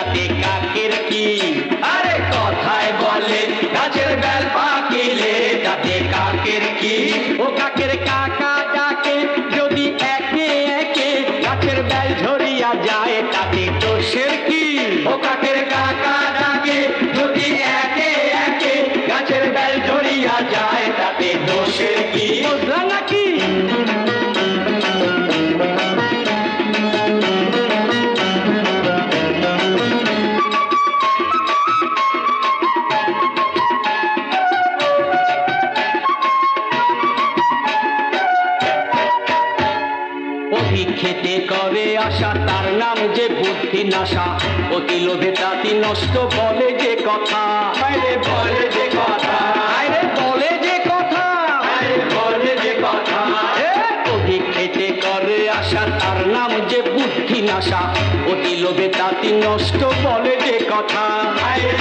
তাতে কাকের কি? আরে কথায় বলে গাছের বেল পাকিলে তাতে কাকের কি? ও কাকের কাকা ডাকে যদি একে একে গাছের বেল ঝরিয়া যায় তাতে দোষের কি? ও কাকের কাকা ডাকে যদি একে একে গাছের বেল ঝরিয়া যায় তাতে দোষের কি? বুঝলা নাকি? খেতে করে আশা তার নাম যে বুদ্ধি নাশা, অতি লোভে তাতি নষ্ট বলে যে কথা, বলে যে কথা, বলে যে কথা, বলে যে কথা। অধিক খেতে করে আশা তার নাম যে বুদ্ধি নাশা, অতি লোভে তাতি নষ্ট বলে যে কথা,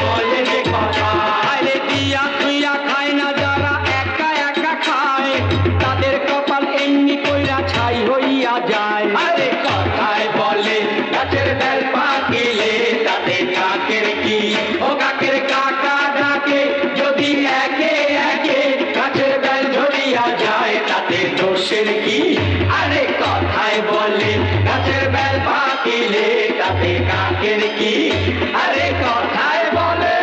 বলে যে কথা। আরে দিয়া তুইয়া খায় না যারা একা একা খায়, তাদের কপাল এমনি কইরা ছাই হইয়া যায়। আরে কথায় বলে গাছের বেল পাকিলে তাতে কাকের কি? ও কাকের কাকা ডাকে যদি একে একে গাছের বেল ঝরিয়া যায় তাতে দোষের কি? আরে কথায় বলে গাছের বেল পাকিলে তাতে কাকের কি? আরে কথায় বলে।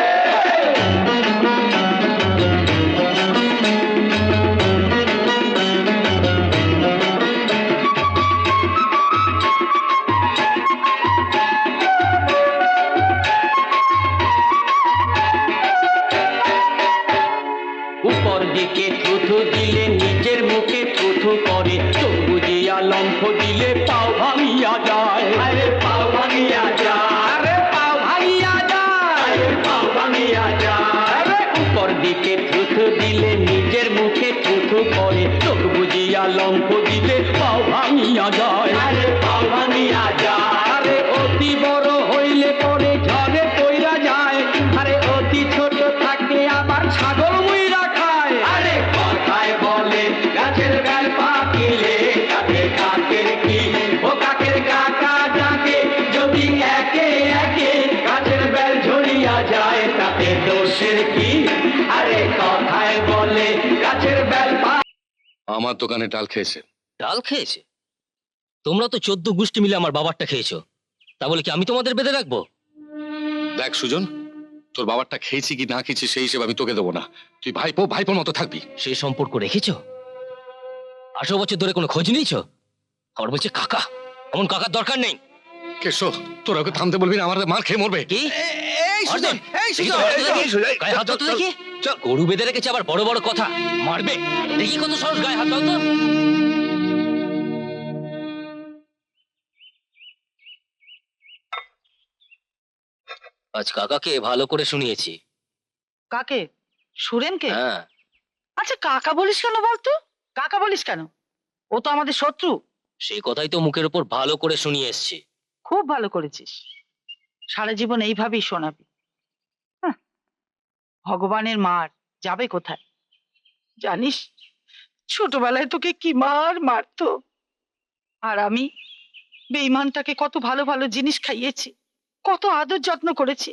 উপর দিকে থুথু দিলে নিজের মুখে থুথু করে, চোখ বুজিয়া লম্ফ দিলে পাও ভাঙিয়া যায়। আরে পাও ভাঙিয়া যায়, আরে পাও ভাঙিয়া যায়, পাও ভাঙিয়া যায়। উপর দিকে থুথু দিলে নিজের মুখে থুথু করে, চোখ বুজিয়া লম্ফ দিলে পাও ভাঙিয়া যায়। আরে পাও ভাঙিয়া যায়। আরে অতি বড় হইলে পরে ঝড়ে পইরা যায়, আরে অতি ছোট থাকলে আবার ছাগল মুইরা খায়। আরে কথায় বলে গাছের বেল পাকিলে তাতে কাকের কি? ও কাকের কাকা ডাকে যদি একে একে গাছের বেল ঝরিয়া যায় তাতে দোষের কি? আরে কথায় বলে গাছের বেল আমার দোকানে ডাল খেয়েছে। ডাল খেয়েছে? তোমরা তো 14 গোষ্ঠী মিলে আমার বাবারটা খেয়েছো, তা বলে কি আমি তোমাদের বেঁধে রাখবো? দেখ সুজন, তোর বাবারটা খেয়েছি কি না খেয়েছি সেই হিসেবে আমি তোকে দেবো না। তুই ভাইপো ভাইপোর মতো থাকবি। সেই সম্পর্ক রেখেছো? 18 বছর ধরে কোনো খোঁজ নিয়েছো? আমার বলছে কাকা, এমন কাকার দরকার নেই। কেশো, তোরা ওকে থামতে বলবি না, আমাদের মার খেয়ে মরবে। কি? গায়ে হাত দাও তো দেখি। গরু বেঁধে রেখেছে আবার বড় বড় কথা মারবে? দেখি কত সাহস, গায়ে হাত দাও তো। আজ কাকাকে ভালো করে শুনিয়েছি। কাকে? সুরেনকে? হ্যাঁ। আচ্ছা কাকা বলিস কেন বলতো? কাকা বলিস কেন? ও তো আমাদের শত্রু। সেই কথাই তো মুখের উপর ভালো করে শুনিয়ে এসছি। খুব ভালো করেছিস, সারা জীবন এইভাবেই শোনাবি। হ্যাঁ, ভগবানের মার যাবে কোথায় জানিস? ছোটবেলায় তোকে কি মার মারতো, আর আমি বেঈমানটাকে কত ভালো ভালো জিনিস খাইয়েছি, কত আদর যত্ন করেছি।